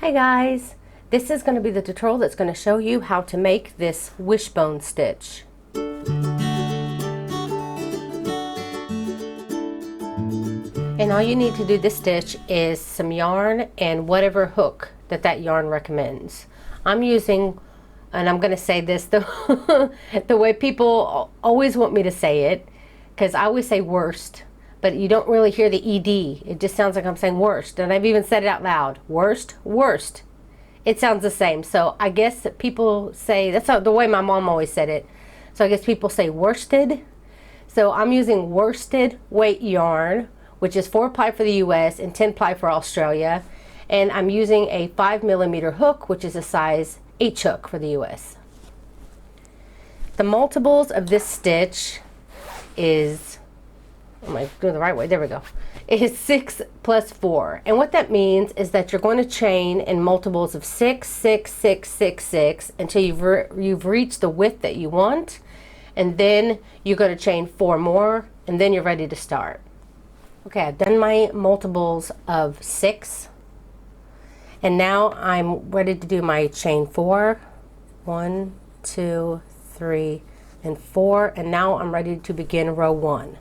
Hi guys, this is going to be the tutorial that's going to show you how to make this wishbone stitch. And all you need to do this stitch is some yarn and whatever hook that yarn recommends. I'm using, and I'm going to say this the way people always want me to say it, because I always say worst, but you don't really hear the ED. It just sounds like I'm saying worst, and I've even said it out loud. Worst, worst. It sounds the same. So I guess that people say, that's the way my mom always said it. So I guess people say worsted. So I'm using worsted weight yarn, which is 4-ply for the US and 10-ply for Australia. And I'm using a 5mm hook, which is a size H hook for the US. The multiples of this stitch is, am I doing the right way? There we go. It is 6 plus 4. And what that means is that you're going to chain in multiples of 6, 6, 6, 6, 6 until you've reached the width that you want. And then you're going to chain 4 more, and then you're ready to start. Okay, I've done my multiples of 6. And now I'm ready to do my chain 4. 1, 2, 3, and 4. And now I'm ready to begin row 1.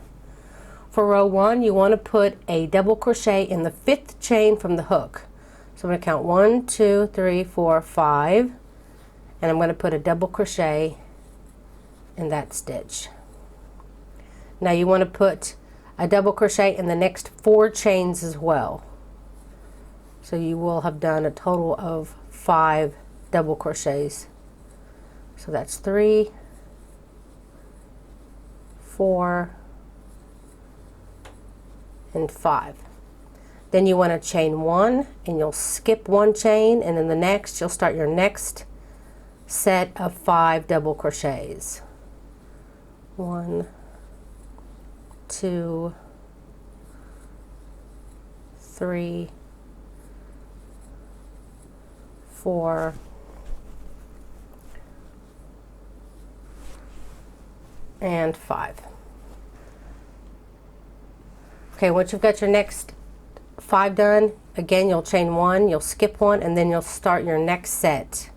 For row 1, you want to put a double crochet in the 5th chain from the hook. So I'm going to count 1, 2, 3, 4, 5, and I'm going to put a double crochet in that stitch. Now you want to put a double crochet in the next 4 chains as well. So you will have done a total of 5 double crochets. So that's 3, 4, and 5. Then you want to chain 1, and you'll skip 1 chain, and in the next you'll start your next set of 5 double crochets. 1, 2, 3, 4, and 5. Okay, once you've got your next 5 done, again you'll chain 1, you'll skip 1, and then you'll start your next set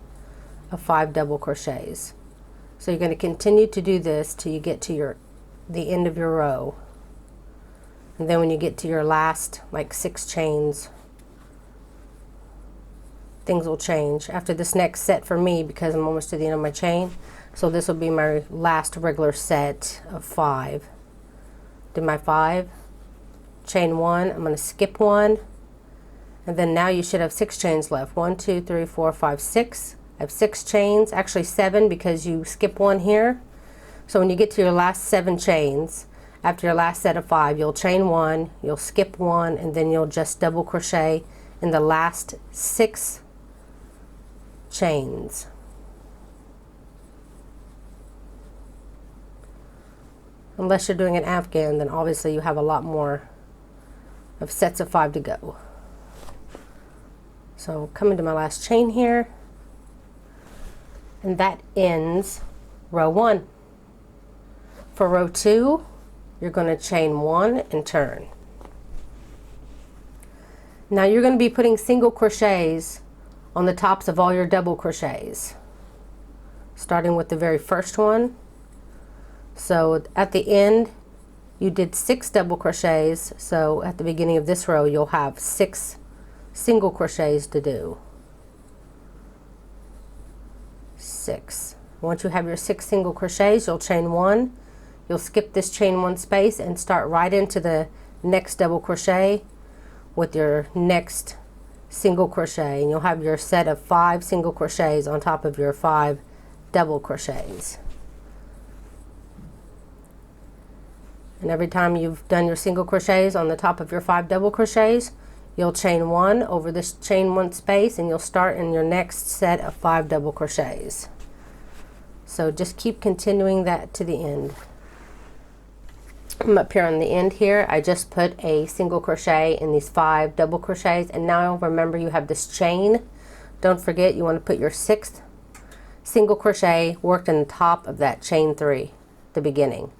of 5 double crochets. So you're going to continue to do this till you get to the end of your row. And then when you get to your last like 6 chains, things will change after this next set for me, because I'm almost to the end of my chain. So this will be my last regular set of 5. Did my 5. Chain 1, I'm going to skip 1, and then now you should have 6 chains left. 1, 2, 3, 4, 5, 6. I have 6 chains, actually 7 because you skip 1 here. So when you get to your last 7 chains, after your last set of 5, you'll chain 1, you'll skip 1, and then you'll just double crochet in the last 6 chains. Unless you're doing an Afghan, then obviously you have a lot more of sets of 5 to go. So coming to my last chain here, and that ends row 1. For row 2, you're going to chain 1 and turn. Now you're going to be putting single crochets on the tops of all your double crochets, starting with the very first one. So at the end you did 6 double crochets, so at the beginning of this row you'll have 6 single crochets to do. 6. Once you have your 6 single crochets, you'll chain 1, you'll skip this chain 1 space and start right into the next double crochet with your next single crochet, and you'll have your set of 5 single crochets on top of your 5 double crochets. And every time you've done your single crochets on the top of your 5 double crochets, you'll chain 1 over this chain 1 space, and you'll start in your next set of 5 double crochets. So just keep continuing that to the end. I'm up here on the end here. I just put a single crochet in these 5 double crochets, and now remember you have this chain. Don't forget you want to put your 6th single crochet worked in the top of that chain 3, the beginning.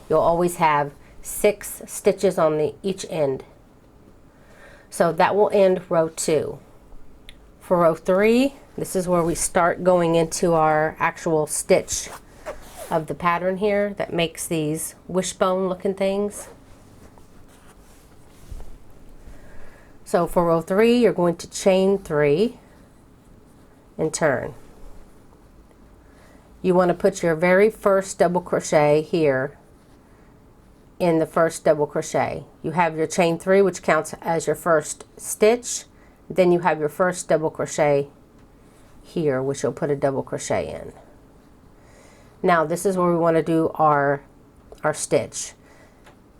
You'll always have 6 stitches on each end. So that will end row 2. for row 3, this is where we start going into our actual stitch of the pattern here that makes these wishbone looking things. So for row 3, you're going to chain 3 and turn. You want to put your very first double crochet here in the first double crochet. You have your chain 3, which counts as your first stitch. Then you have your first double crochet here, which you'll put a double crochet in. Now this is where we want to do our stitch.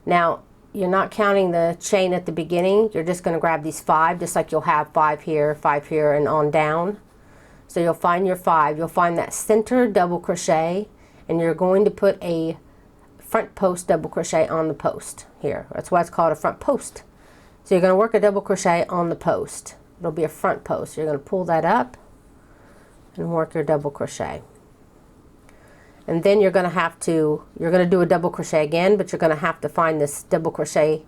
Now you're not counting the chain at the beginning. You're just going to grab these 5, just like you'll have 5 here, and on down. So you'll find your 5, you'll find that center double crochet, and you're going to put a front post double crochet on the post here. That's why it's called a front post. So you're going to work a double crochet on the post. It'll be a front post. You're going to pull that up and work your double crochet. And then you're going to do a double crochet again, but you're going to have to find this double crochet,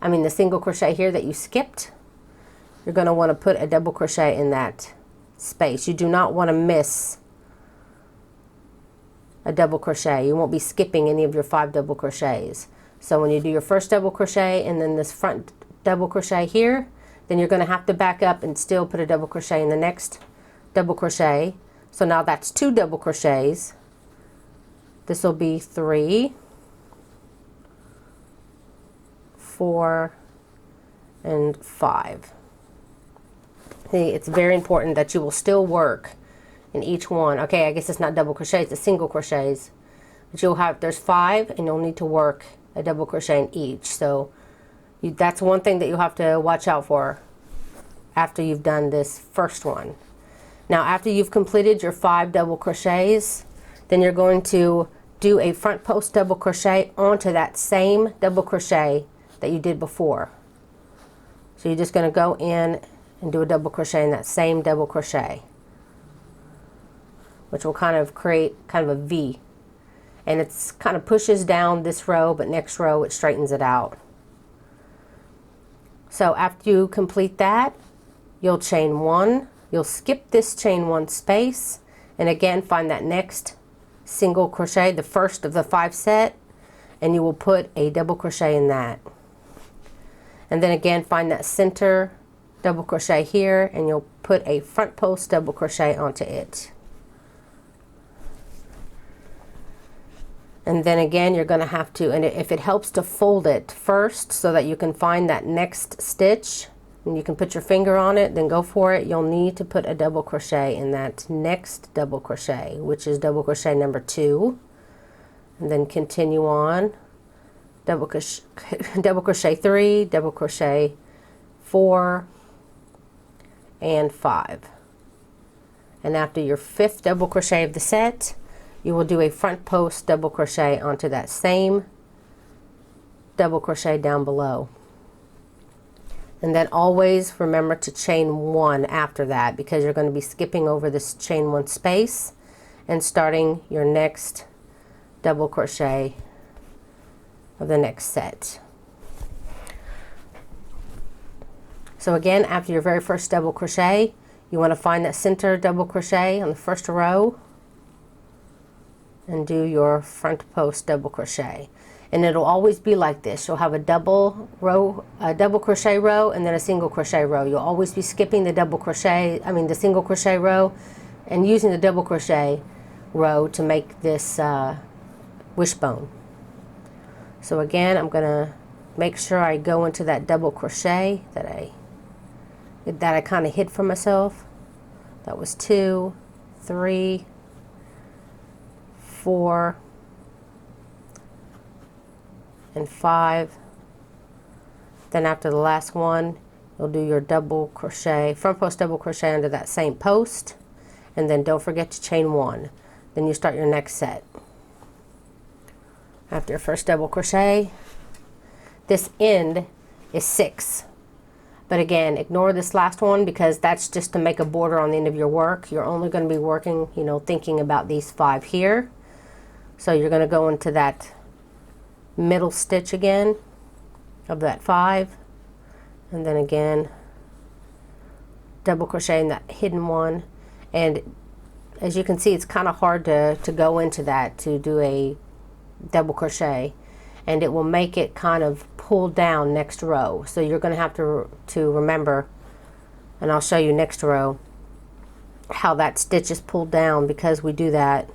the single crochet here that you skipped. You're going to want to put a double crochet in that space. You do not want to miss a double crochet. You won't be skipping any of your 5 double crochets. So when you do your first double crochet and then this front double crochet here, then you're going to have to back up and still put a double crochet in the next double crochet. So now that's 2 double crochets. This will be 3, 4, and 5. See, it's very important that you will still work in each one. Okay, I guess it's not double crochets, it's single crochets. But you'll have, there's 5, and you'll need to work a double crochet in each. So that's one thing that you'll have to watch out for after you've done this first one. Now after you've completed your 5 double crochets, then you're going to do a front post double crochet onto that same double crochet that you did before. So you're just going to go in and do a double crochet in that same double crochet, which will kind of create kind of a V, and it's kind of pushes down this row, but next row it straightens it out. So after you complete that, you'll chain 1, you'll skip this chain 1 space, and again find that next single crochet, the first of the 5 set, and you will put a double crochet in that. And then again find that center double crochet here, and you'll put a front post double crochet onto it. And then again you're going to have to, and if it helps to fold it first so that you can find that next stitch and you can put your finger on it, then go for it. You'll need to put a double crochet in that next double crochet, which is double crochet number 2, and then continue on, double crochet 3, double crochet 4, and 5. And after your 5th double crochet of the set, you will do a front post double crochet onto that same double crochet down below. And then always remember to chain 1 after that, because you're going to be skipping over this chain 1 space and starting your next double crochet of the next set. So again, after your very first double crochet, you want to find that center double crochet on the first row and do your front post double crochet. And it'll always be like this. You'll have a double crochet row, and then a single crochet row. You'll always be skipping the the single crochet row, and using the double crochet row to make this wishbone. So again, I'm gonna make sure I go into that double crochet that I kind of hid for myself. That was 2, 3, 4, and 5. Then after the last one, you'll do your double crochet, front post double crochet under that same post, and then don't forget to chain 1. Then you start your next set. After your first double crochet, this end is 6. But again, ignore this last one because that's just to make a border on the end of your work. You're only going to be working, thinking about these 5 here. So you're going to go into that middle stitch again of that 5, and then again double crochet in that hidden one, and as you can see, it's kind of hard to go into that to do a double crochet, and it will make it kind of pull down next row. So you're going to have to remember, and I'll show you next row how that stitch is pulled down because we do that.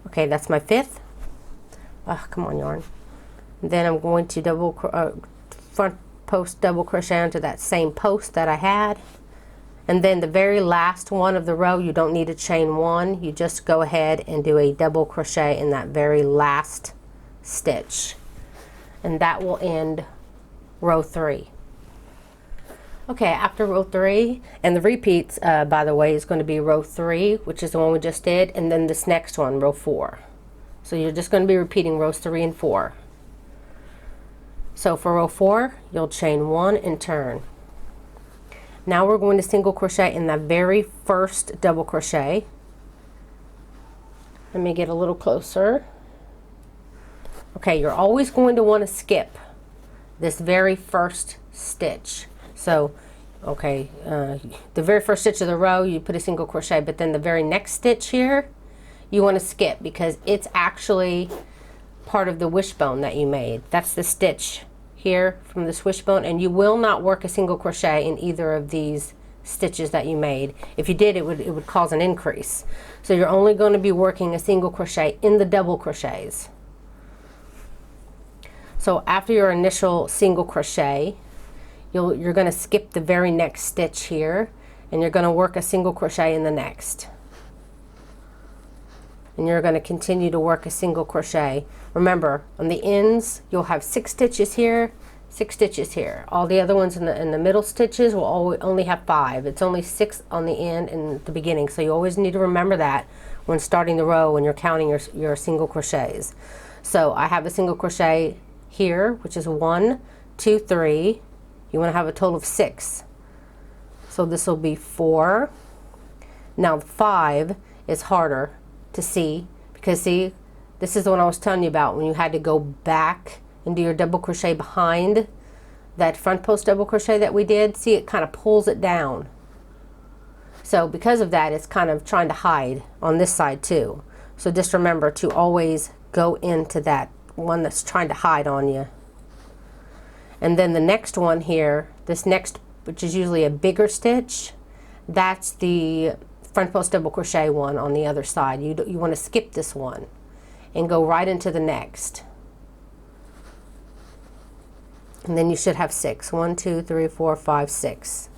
Okay, that's my 5th. Oh, come on, yarn. And then I'm going to front post double crochet onto that same post that I had. And then the very last one of the row, you don't need to chain 1. You just go ahead and do a double crochet in that very last stitch. And that will end row 3. Okay, after row 3, and the repeats, by the way, is going to be row 3, which is the one we just did, and then this next one, row 4. So you're just going to be repeating rows 3 and 4. So for row 4, you'll chain 1 and turn. Now we're going to single crochet in the very first double crochet. Let me get a little closer. Okay, you're always going to want to skip this very first stitch. So, okay, the very first stitch of the row, you put a single crochet, but then the very next stitch here, you want to skip because it's actually part of the wishbone that you made. That's the stitch here from this wishbone, and you will not work a single crochet in either of these stitches that you made. If you did, it would cause an increase. So you're only going to be working a single crochet in the double crochets. So after your initial single crochet, you're going to skip the very next stitch here, and you're going to work a single crochet in the next. And you're going to continue to work a single crochet. Remember, on the ends, you'll have 6 stitches here, 6 stitches here. All the other ones in the middle stitches will only have 5. It's only 6 on the end and the beginning. So you always need to remember that when starting the row when you're counting your single crochets. So I have a single crochet here, which is 1, 2, 3. You want to have a total of 6. So this will be 4. Now 5 is harder to see because see, this is the one I was telling you about when you had to go back and do your double crochet behind that front post double crochet that we did. See, it kind of pulls it down. So because of that, it's kind of trying to hide on this side too. So just remember to always go into that one that's trying to hide on you. And then the next one here, this next, which is usually a bigger stitch, that's the front post double crochet one on the other side. You want to skip this one and go right into the next. And then you should have 6. 1, 2, 3, 4, 5, 6.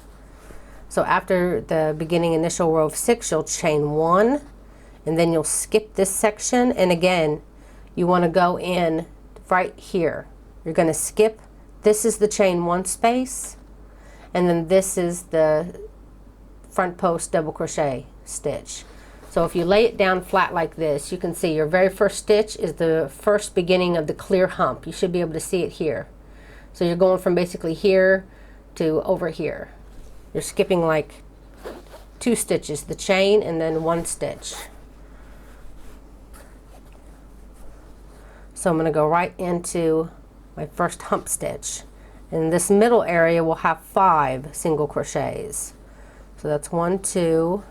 So after the beginning initial row of 6, you'll chain 1, and then you'll skip this section. And again, you want to go in right here. You're going to skip. This is the chain 1 space, and then this is the front post double crochet stitch. So if you lay it down flat like this, you can see your very first stitch is the first beginning of the clear hump. You should be able to see it here. So you're going from basically here to over here. You're skipping like 2 stitches, the chain and then 1 stitch. So I'm going to go right into my first hump stitch. And this middle area will have 5 single crochets. So that's 1, 2,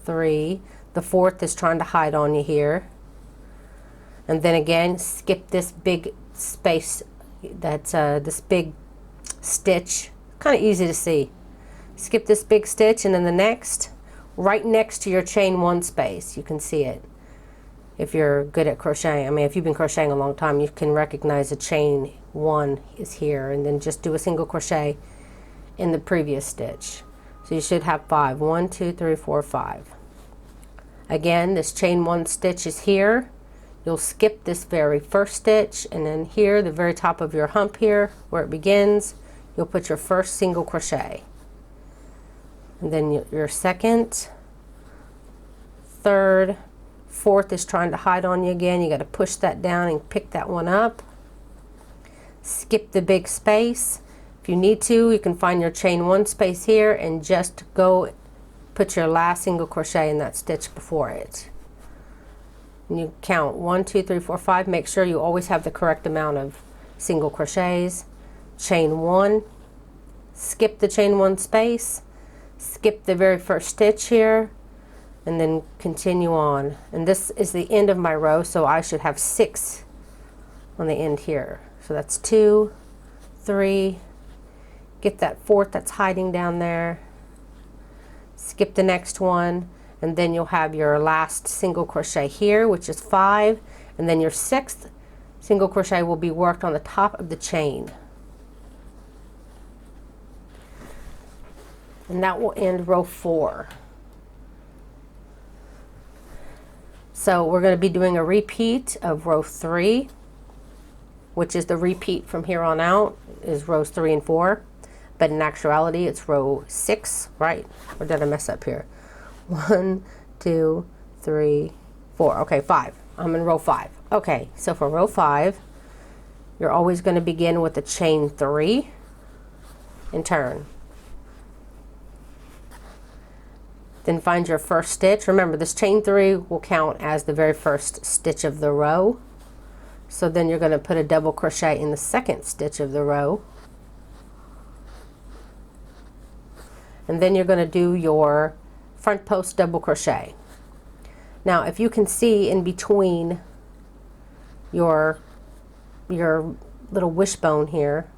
3. The 4th is trying to hide on you here. And then again, skip this big space, that's this big stitch. Kind of easy to see. Skip this big stitch, and then the next, right next to your chain 1 space, you can see it. If you're good at crocheting, I mean, if you've been crocheting a long time, you can recognize the chain 1 is here, and then just do a single crochet in the previous stitch. So you should have 5. 1, 2, 3, 4, 5. Again, this chain 1 stitch is here. You'll skip this very first stitch, and then here, the very top of your hump here, where it begins, you'll put your first single crochet. And then your second, third, 4th is trying to hide on you again. You got to push that down and pick that one up. Skip the big space. If you need to, you can find your chain 1 space here and just go put your last single crochet in that stitch before it. And you count 1, 2, 3, 4, 5. Make sure you always have the correct amount of single crochets. chain 1, skip the chain 1 space, skip the very first stitch here, and then continue on. And this is the end of my row, so I should have 6 on the end here. So that's 2, 3, get that 4th that's hiding down there, skip the next one, and then you'll have your last single crochet here, which is 5, and then your 6th single crochet will be worked on the top of the chain. And that will end row 4. So we're going to be doing a repeat of row 3, which is the repeat from here on out, is rows 3 and 4. But in actuality, it's row 6, right? Or did I mess up here? 1, 2, 3, 4. Okay, 5. I'm in row 5. Okay, so for row 5, you're always going to begin with a chain 3 and turn. Then find your first stitch. Remember, this chain 3 will count as the very first stitch of the row. So then you're going to put a double crochet in the second stitch of the row. And then you're going to do your front post double crochet. Now, if you can see in between your little wishbone here,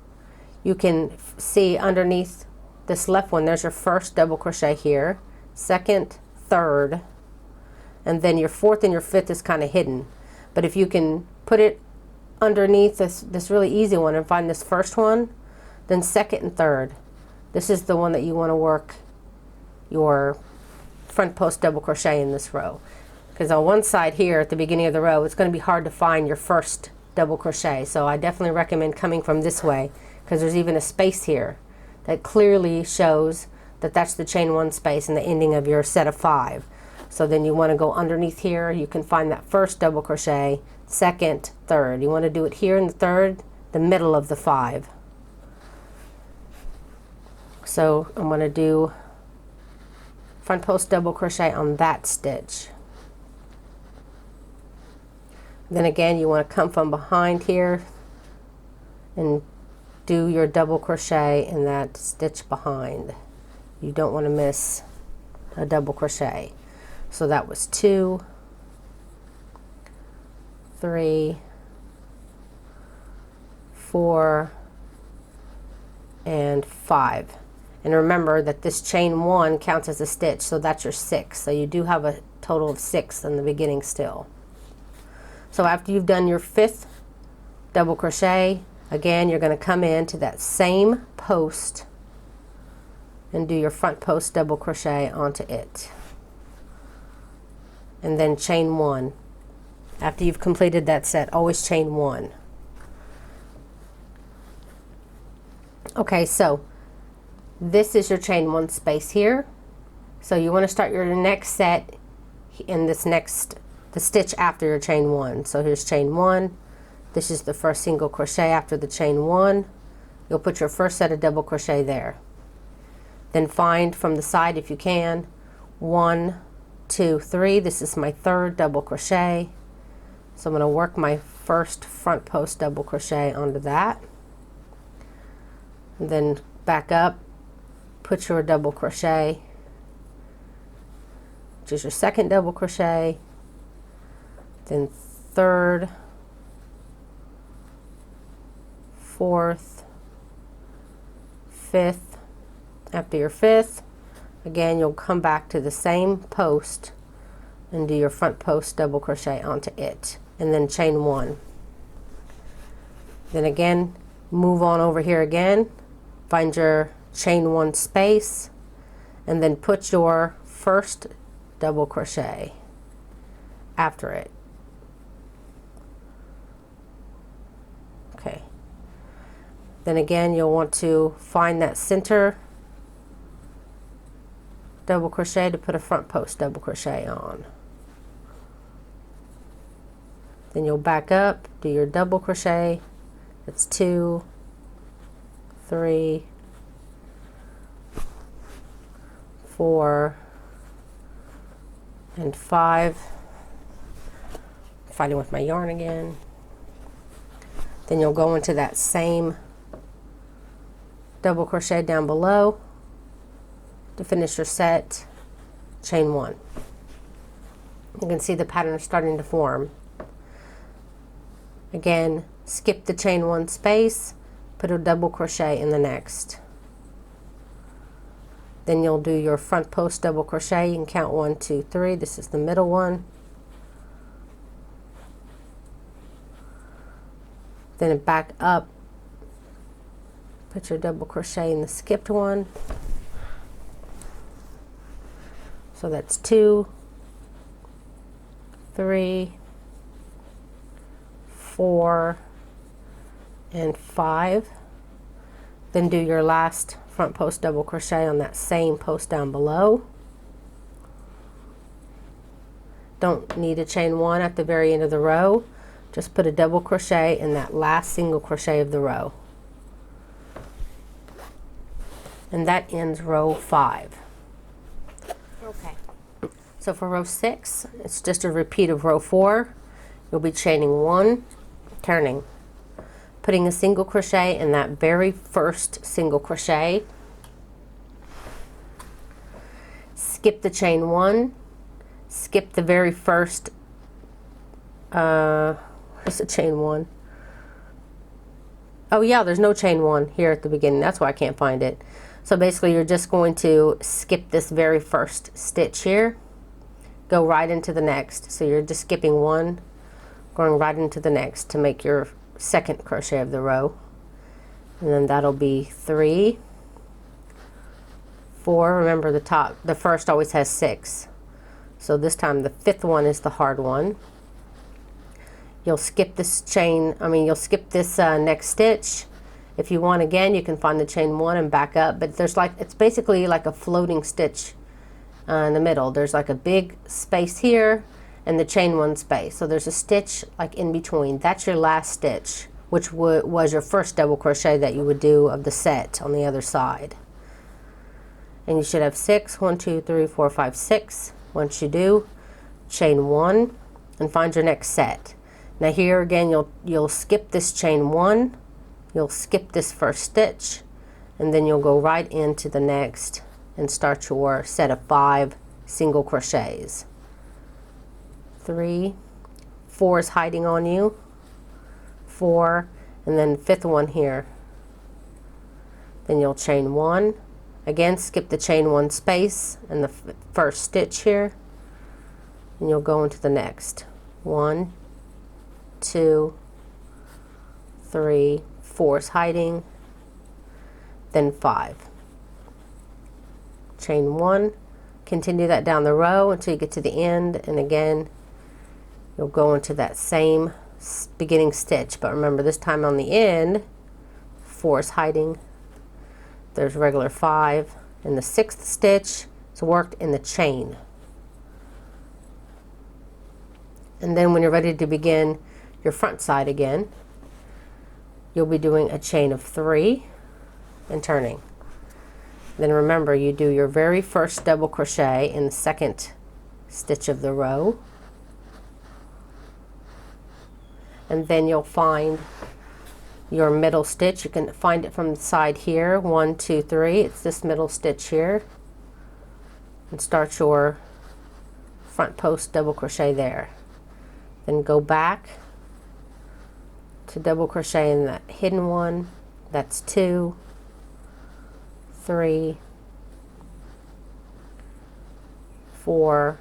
you can see underneath this left one, there's your first double crochet here, second, third, and then your 4th and your 5th is kind of hidden. But if you can put it underneath this really easy one and find this first one, then 2nd and 3rd. This is the one that you want to work your front post double crochet in this row. Because on one side here at the beginning of the row, it's going to be hard to find your first double crochet. So I definitely recommend coming from this way, because there's even a space here that clearly shows that that's the chain 1 space and the ending of your set of 5. So then you want to go underneath here. You can find that first double crochet, 2nd, 3rd. You want to do it here in the 3rd, the middle of the 5. So I'm going to do front post double crochet on that stitch. Then again, you want to come from behind here and do your double crochet in that stitch behind. You don't want to miss a double crochet. So that was 2, 3, 4, and 5. And remember that this chain 1 counts as a stitch, so that's your 6. So you do have a total of 6 in the beginning still. So after you've done your 5th double crochet, again, you're going to come into that same post and do your front post double crochet onto it. And then chain 1. After you've completed that set, always chain 1. Okay, so this is your chain 1 space here. So you want to start your next set in this the stitch after your chain 1. So here's chain 1. This is the first single crochet after the chain 1. You'll put your first set of double crochet there. Then find from the side, if you can, 1, 2, 3. This is my 3rd double crochet. So I'm going to work my first front post double crochet onto that. And then back up, put your double crochet, which is your 2nd double crochet, then 3rd, 4th, 5th. After your 5th, again, you'll come back to the same post and do your front post double crochet onto it, and then chain 1. Then again, move on over here again, find your chain 1 space, and then put your first double crochet after it. Okay. Then again, you'll want to find that center double crochet to put a front post double crochet on. Then you'll back up, do your double crochet. That's 2, 3, 4, and 5. Fighting with my yarn again. Then you'll go into that same double crochet down below to finish your set, chain 1. You can see the pattern starting to form. Again, skip the chain 1 space, put a double crochet in the next. Then you'll do your front post double crochet. You can count 1, 2, 3. This is the middle one. Then back up, put your double crochet in the skipped one. So that's 2, 3, 4, and 5. Then do your last front post double crochet on that same post down below. Don't need a chain 1 at the very end of the row. Just put a double crochet in that last single crochet of the row. And that ends row 5. Okay. So for row 6, it's just a repeat of row 4. You'll be chaining 1, turning, putting a single crochet in that very first single crochet. Skip the chain 1, skip the very first, where's the chain 1? Oh yeah, there's no chain 1 here at the beginning. That's why I can't find it. So basically you're just going to skip this very first stitch here, go right into the next. So you're just skipping 1, going right into the next to make your second crochet of the row. And then that'll be 3, 4. Remember the first always has 6. So this time the 5th one is the hard one. You'll skip this chain, you'll skip this next stitch. If you want again, you can find the chain 1 and back up, but it's basically like a floating stitch in the middle. There's like a big space here and the chain 1 space. So there's a stitch like in between. That's your last stitch, which was your first double crochet that you would do of the set on the other side. And you should have 6, 1, 2, 3, 4, 5, 6. Once you do, chain 1 and find your next set. Now here again, you'll skip this chain 1, you'll skip this first stitch, and then you'll go right into the next and start your set of 5 single crochets. 3, 4 is hiding on you, 4, and then 5th one here. Then you'll chain 1, again skip the chain 1 space and the first stitch here, and you'll go into the next. 1, 2, 3, 4 is hiding, then 5. Chain 1, continue that down the row until you get to the end, and again you'll go into that same beginning stitch, but remember this time on the end 4 is hiding, there's regular 5, and the 6th stitch is worked in the chain. And then when you're ready to begin your front side again, you'll be doing a chain of 3 and turning. Then remember, you do your very first double crochet in the second stitch of the row, and then you'll find your middle stitch. You can find it from the side here, 1, 2, 3. It's this middle stitch here, and start your front post double crochet there. Then go back to double crochet in that hidden one. That's 2, 3, 4,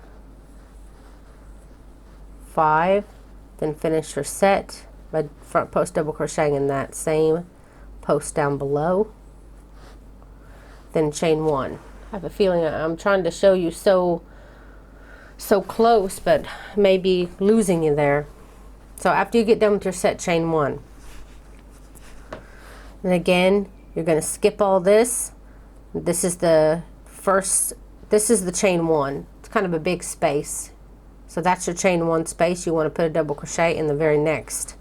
5. Then finish your set by front post double crocheting in that same post down below. Then chain 1. I have a feeling I'm trying to show you so close, but maybe losing you there. So after you get done with your set, chain 1. And again, you're going to skip all this. This is the chain 1. It's kind of a big space. So that's your chain 1 space. You want to put a double crochet in the very next.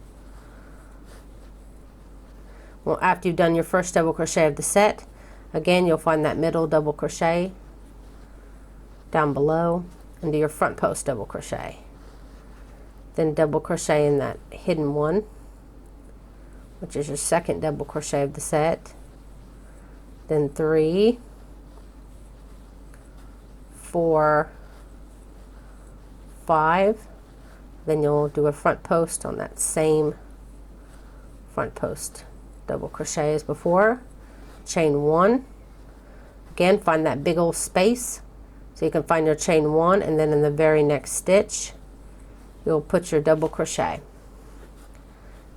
Well, after you've done your first double crochet of the set, again, you'll find that middle double crochet down below and do your front post double crochet. Then double crochet in that hidden one, which is your second double crochet of the set. then 3, 4, 5. Then you'll do a front post on that same front post. Double crochet as before, chain 1. Again, find that big old space so you can find your chain 1, and then in the very next stitch you'll put your double crochet.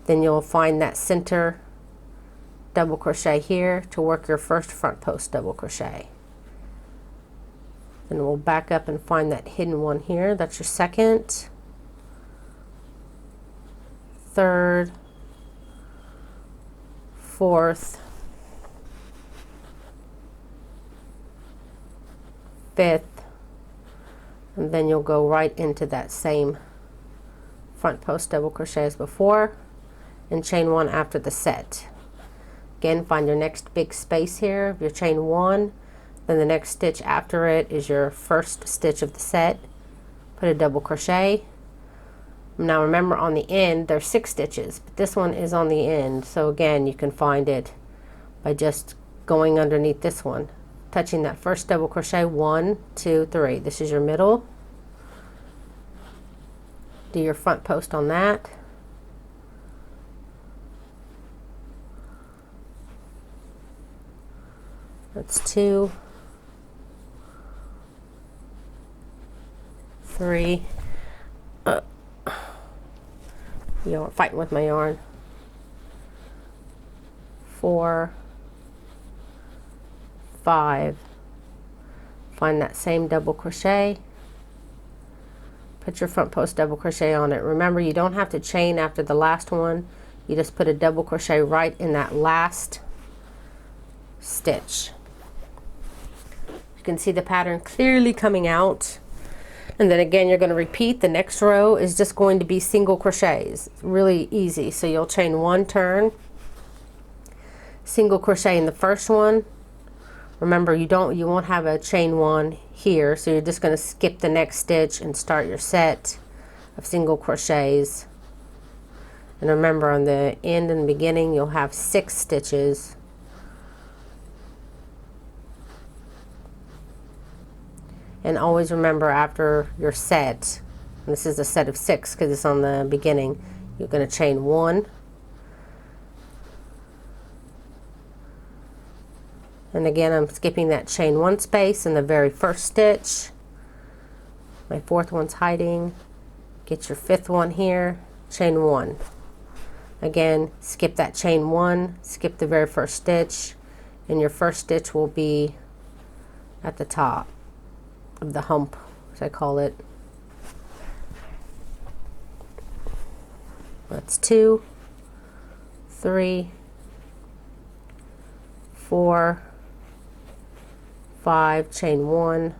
Then you'll find that center double crochet here to work your first front post double crochet. Then we'll back up and find that hidden one here. That's your second, third, fourth, fifth, and then you'll go right into that same front post double crochet as before and chain 1 after the set. Again, find your next big space here, your chain 1, then the next stitch after it is your first stitch of the set. Put a double crochet. Now remember, on the end there's 6 stitches, but this one is on the end, so again you can find it by just going underneath this one, touching that first double crochet. 1, 2, 3. This is your middle. Do your front post on that. That's 2, 3. Fighting with my yarn. 4, 5. Find that same double crochet. Put your front post double crochet on it. Remember, you don't have to chain after the last one. You just put a double crochet right in that last stitch. You can see the pattern clearly coming out. And then again, you're going to repeat. The next row is just going to be single crochets. It's really easy. So you'll chain 1 turn, single crochet in the first one. Remember, you won't have a chain 1 here, so you're just going to skip the next stitch and start your set of single crochets. And remember, on the end and beginning you'll have 6 stitches. And always remember, after your set, and this is a set of 6 because it's on the beginning, you're going to chain 1, and again I'm skipping that chain 1 space in the very first stitch. My 4th one's hiding. Get your 5th one here, chain 1. Again, skip that chain 1, skip the very first stitch, and your first stitch will be at the top of the hump, as I call it. That's 2, 3, 4, 5, chain 1,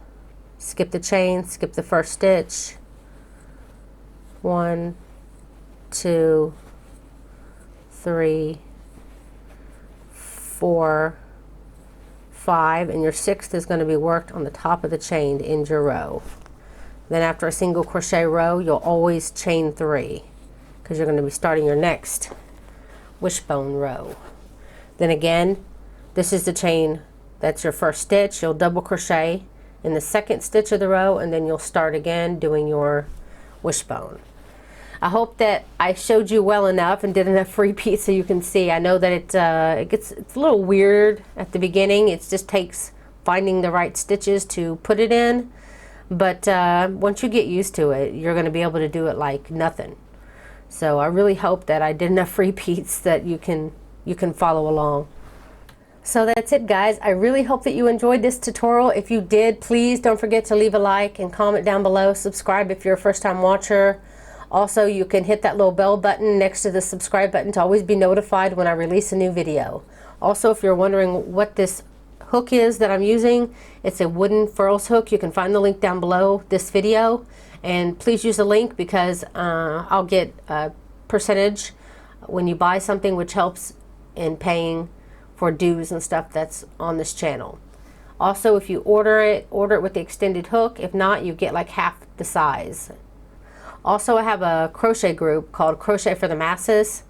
skip the chain, skip the first stitch. 1, 2, 3, 4, 5, and your 6th is going to be worked on the top of the chain to end your row. Then after a single crochet row, you'll always chain 3 because you're going to be starting your next wishbone row. Then again, this is the chain, that's your first stitch. You'll double crochet in the second stitch of the row, and then you'll start again doing your wishbone. I hope that I showed you well enough and did enough repeats so you can see. I know that it's a little weird at the beginning. It just takes finding the right stitches to put it in. But once you get used to it, you're going to be able to do it like nothing. So I really hope that I did enough repeats that you can follow along. So that's it, guys. I really hope that you enjoyed this tutorial. If you did, please don't forget to leave a like and comment down below. Subscribe if you're a first-time watcher. Also, you can hit that little bell button next to the subscribe button to always be notified when I release a new video. Also, if you're wondering what this hook is that I'm using, it's a wooden furls hook. You can find the link down below this video. And please use the link because I'll get a percentage when you buy something, which helps in paying for dues and stuff that's on this channel. Also, if you order it with the extended hook. If not, you get like half the size. Also, I have a crochet group called Crochet for the Masses.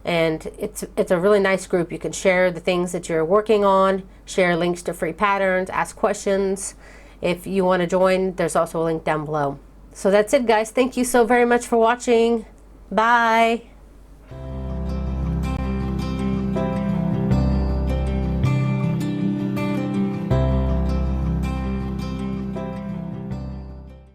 And it's a really nice group. You can share the things that you're working on, share links to free patterns, ask questions. If you want to join, there's also a link down below. So that's it, guys. Thank you so very much for watching. Bye.